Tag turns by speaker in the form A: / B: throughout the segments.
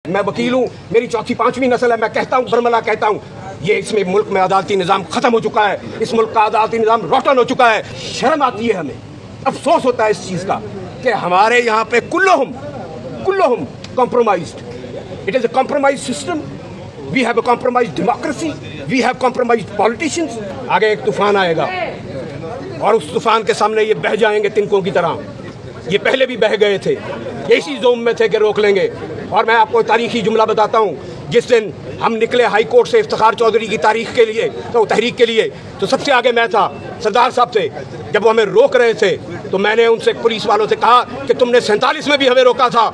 A: मैं वकील हूँ, मेरी चौथी पांचवी नस्ल है। मैं कहता हूँ, बरमला कहता हूँ, ये इसमें मुल्क में अदालती निज़ाम ख़त्म हो चुका है। इस मुल्क का अदालती निज़ाम रोटन हो चुका है। शर्म आती है, हमें अफसोस होता है इस चीज़ का कि हमारे यहाँ पे कुल्लोहुम compromised. It is a compromise system. We have a compromise democracy, we have compromise politicians. आगे एक तूफान आएगा और उस तूफान के सामने ये बह जाएंगे तिनकों की तरह। ये पहले भी बह गए थे, इसी जोम में थे कि रोक लेंगे। और मैं आपको तारीखी जुमला बताता हूँ। जिस दिन हम निकले हाई कोर्ट से इफ्तिखार चौधरी की तारीख के लिए, तो तहरीक के लिए, तो सबसे आगे मैं था। सरदार साहब थे, जब वो हमें रोक रहे थे तो मैंने उनसे, पुलिस वालों से कहा कि तुमने 47 में भी हमें रोका था,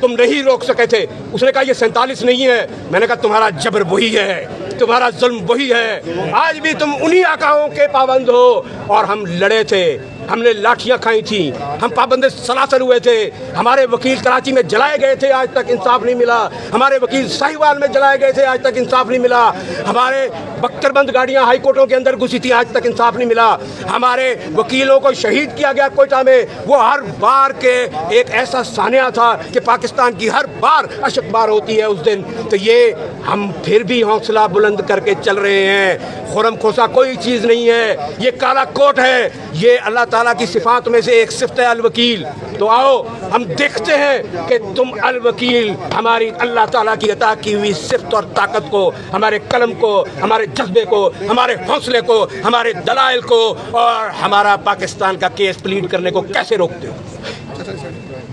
A: तुम नहीं रोक सके थे। उसने कहा ये 47 नहीं है। मैंने कहा तुम्हारा जबर वही है, तुम्हारा जुल्म वही है। आज भी तुम उन्हीं आकाओं के पाबंद हो। और हम लड़े थे, हमने लाठियां खाई थी, हम पाबंद सलासल हुए थे। हमारे वकील कराची में जलाए गए थे, आज तक इंसाफ नहीं मिला। हमारे वकील साहिवाल में जलाए गए थे, आज तक इंसाफ नहीं मिला। हमारे बख्तरबंद गाड़ियां हाई कोर्टों के अंदर घुसी थी, आज तक इंसाफ नहीं मिला। हमारे वकीलों को शहीद किया गया कोयटा में। वो हर बार के एक ऐसा सानिया था कि पाकिस्तान की हर बार अशकबार होती है उस दिन। तो ये हम फिर भी हौसला बुलंद करके चल रहे हैं। खुरम खोसा कोई चीज़ नहीं है, ये काला कोट है। ये अल्लाह ताला की सिफात में से एक सिफत है अल वकील। तो आओ हम देखते हैं कि तुम अल वकील हमारी अल्लाह ताला की अता की हुई सिफत और ताकत को, हमारे कलम को, हमारे जज्बे को, हमारे हौसले को, हमारे दलाइल को और हमारा पाकिस्तान का केस प्लीड करने को कैसे रोकते हो।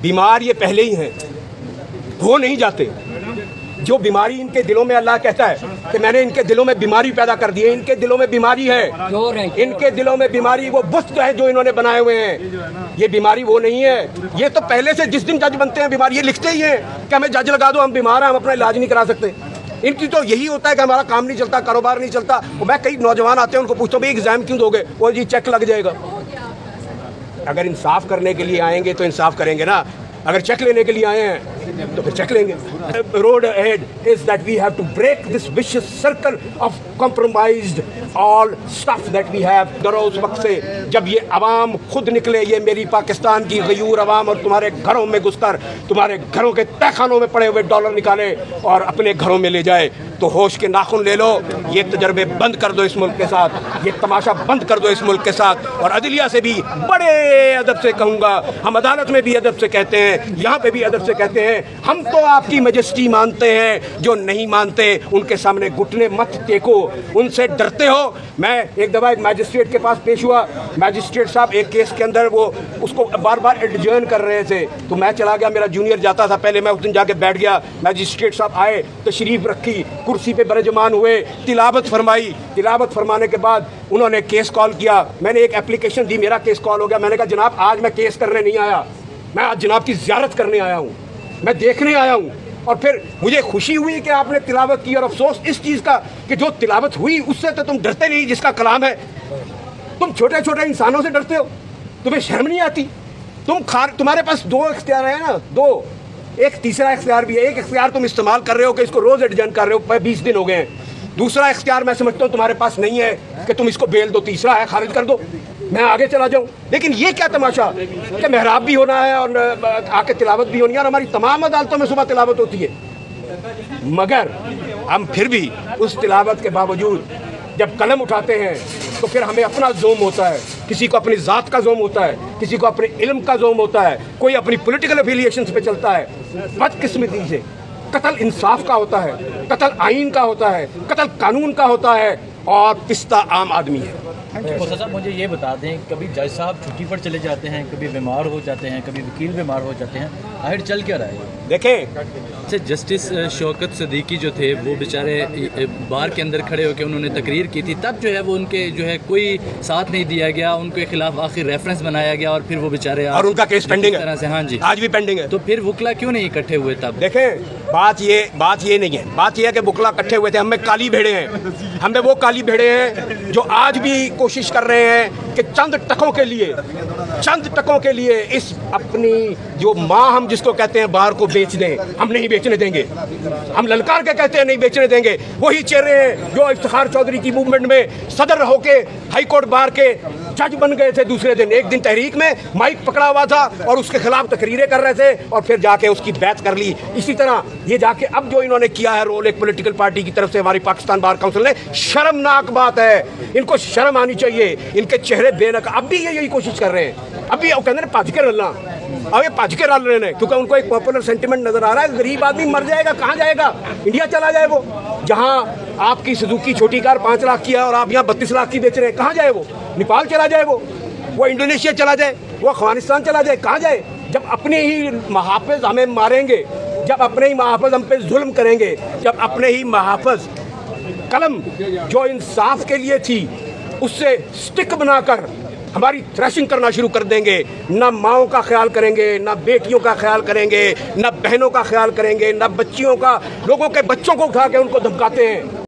A: बीमार ये पहले ही हैं, हो नहीं जाते। जो बीमारी इनके दिलों में, अल्लाह कहता है कि मैंने इनके दिलों में बीमारी पैदा कर दी है। इनके दिलों में बीमारी है, इनके दिलों में बीमारी वो बुस्त है जो इन्होंने बनाए हुए हैं। ये बीमारी वो नहीं है। ये तो पहले से जिस दिन जज बनते हैं बीमारी, ये लिखते ही हैं कि हमें जज लगा दो, हम बीमार हैं, हम अपना इलाज नहीं करा सकते। इनकी तो यही होता है कि हमारा काम नहीं चलता, कारोबार नहीं चलता। मैं कई नौजवान आते हैं, उनको पूछता हूँ भाई एग्जाम क्यों दोगे? वो जी चेक लग जाएगा। अगर इंसाफ करने के लिए आएंगे तो इंसाफ करेंगे ना। अगर चेक लेने के लिए आए हैं तो फिर चेक लेंगे। Road ahead is that we have to break this vicious circle of compromised all stuff that we have. डरो उस वक्त से जब ये अवाम खुद निकले, ये मेरी पाकिस्तान की गयूर अवाम, और तुम्हारे घरों में घुसकर तुम्हारे घरों के तहखानों में पड़े हुए डॉलर निकाले और अपने घरों में ले जाए। तो होश के नाखून ले लो। ये तजर्बे बंद कर दो इस मुल्क के साथ, ये तमाशा बंद कर दो इस मुल्क के साथ। और अदलिया से भी बड़े अदब से कहूँगा, हम अदालत में भी अदब से कहते हैं, यहाँ पे भी अदब से कहते हैं, हम तो आपकी मैजेस्टी मानते हैं। जो नहीं मानते उनके सामने घुटने मत टेको, उनसे डरते हो। मैं एक दफ़ा एक मैजिस्ट्रेट के पास पेश हुआ। मैजिस्ट्रेट साहब एक केस के अंदर वो उसको बार बार एडजर्न कर रहे थे, तो मैं चला गया, मेरा जूनियर जाता था पहले, मैं उस दिन जाके बैठ गया। मैजिस्ट्रेट साहब आए, तशरीफ रखी, कुर्सी पे बरजमान हुए, तिलावत फरमाई। तिलावत फरमाने के बाद उन्होंने केस कॉल किया। मैंने एक एप्लीकेशन दी, मेरा केस कॉल हो गया। मैंने कहा जनाब आज मैं केस करने नहीं आया, मैं आज जनाब की ज़ियारत करने आया हूँ, मैं देखने आया हूँ। और फिर मुझे खुशी हुई कि आपने तिलावत की, और अफसोस इस चीज़ का कि जो तिलावत हुई उससे तो तुम डरते नहीं जिसका कलाम है। तुम छोटे छोटे इंसानों से डरते हो, तुम्हें शर्म नहीं आती। तुम्हारे पास दो इख्तियार है ना, दो, एक तीसरा इख्तियार भी है। एक इख्तियार तुम इस्तेमाल कर रहे हो कि इसको रोज़ एडजर्न कर रहे हो, 20 दिन हो गए हैं। दूसरा इख्तियार मैं समझता हूँ तुम्हारे पास नहीं है कि तुम इसको बेल दो। तीसरा है खारिज कर दो, मैं आगे चला जाऊँ। लेकिन ये क्या तमाशा कि मेहराब भी होना है और आके तिलावत भी होनी है। और हमारी तमाम अदालतों में सुबह तिलावत होती है, मगर हम फिर भी उस तिलावत के बावजूद जब कलम उठाते हैं तो फिर हमें अपना जोम होता है। किसी को अपनी ज़ात का जोम होता है, किसी को अपने इल्म का जोम होता है, कोई अपनी पॉलिटिकल एफिलिएशंस पे चलता है। बदकिस्मती से कत्ल इंसाफ का होता है, कत्ल आइन का होता है, कत्ल कानून का होता है, और पिस्ता आम आदमी है।
B: खोसा साहब मुझे ये बता दें, कभी जज साहब छुट्टी पर चले जाते हैं, कभी बीमार हो जाते हैं, कभी वकील बीमार हो जाते हैं, आखिर चल क्या रहा है?
A: देखें,
C: अच्छा, जस्टिस शौकत सदीकी जो थे वो बेचारे बार के अंदर खड़े होकर उन्होंने तकरीर की थी, तब जो है वो उनके जो है कोई साथ नहीं दिया गया, उनके खिलाफ आखिर रेफरेंस बनाया गया और फिर वो बेचारे,
A: और उनका केस पेंडिंग है।
C: हाँ जी,
A: आज भी पेंडिंग है।
C: तो फिर वकला क्यों नहीं इकट्ठे हुए तब?
A: देखें, बात ये नहीं है। बात ये है कि वकला इकट्ठे हुए थे, हमें काली भेड़े हैं, हमें वो काली भेड़े हैं जो आज भी कोशिश कर रहे हैं कि चंद टकों के लिए इस अपनी जो माँ हम जिसको कहते हैं बाहर को बेच दें। हम नहीं बेचने देंगे, हम ललकार के कहते हैं नहीं बेचने देंगे। वही चेहरे हैं जो इफ्तिखार चौधरी की मूवमेंट में सदर होके हाई कोर्ट बार के जज बन गए थे दूसरे दिन। एक दिन तहरीक में माइक पकड़ा हुआ था और उसके खिलाफ तकरीरें कर रहे थे और फिर जाके उसकी बैत कर ली। इसी तरह ये जाके अब जो इन्होंने किया है रोल एक पॉलिटिकल पार्टी की तरफ से हमारी पाकिस्तान बार काउंसिल ने, शर्मनाक बात है। इनको शर्म आनी चाहिए। इनके चेहरे बेनकाब, अब भी ये यही कोशिश कर रहे हैं। अभी वो कहते हैं भज के रलना, अब ये भज के रल रहे हैं क्योंकि उनको एक पॉपुलर सेंटिमेंट नजर आ रहा है। गरीब आदमी मर जाएगा, कहाँ जाएगा? इंडिया चला जाए वो, जहाँ आपकी सुजुकी छोटी कार 5 लाख की है और आप यहाँ 32 लाख की बेच रहे हैं। कहाँ जाए वो? नेपाल चला जाए वो इंडोनेशिया चला जाए, वो अफगानिस्तान चला जाए, कहाँ जाए? जब अपने ही महाफिज हमें मारेंगे, जब अपने ही महाफिज हम पे जुल्म करेंगे, जब अपने ही महाफिज कलम जो इंसाफ के लिए थी उससे स्टिक बनाकर हमारी थ्रैशिंग करना शुरू कर देंगे, ना माओं का ख्याल करेंगे, ना बेटियों का ख्याल करेंगे, ना बहनों का ख्याल करेंगे, ना बच्चियों का, लोगों के बच्चों को उठा के उनको धमकाते हैं।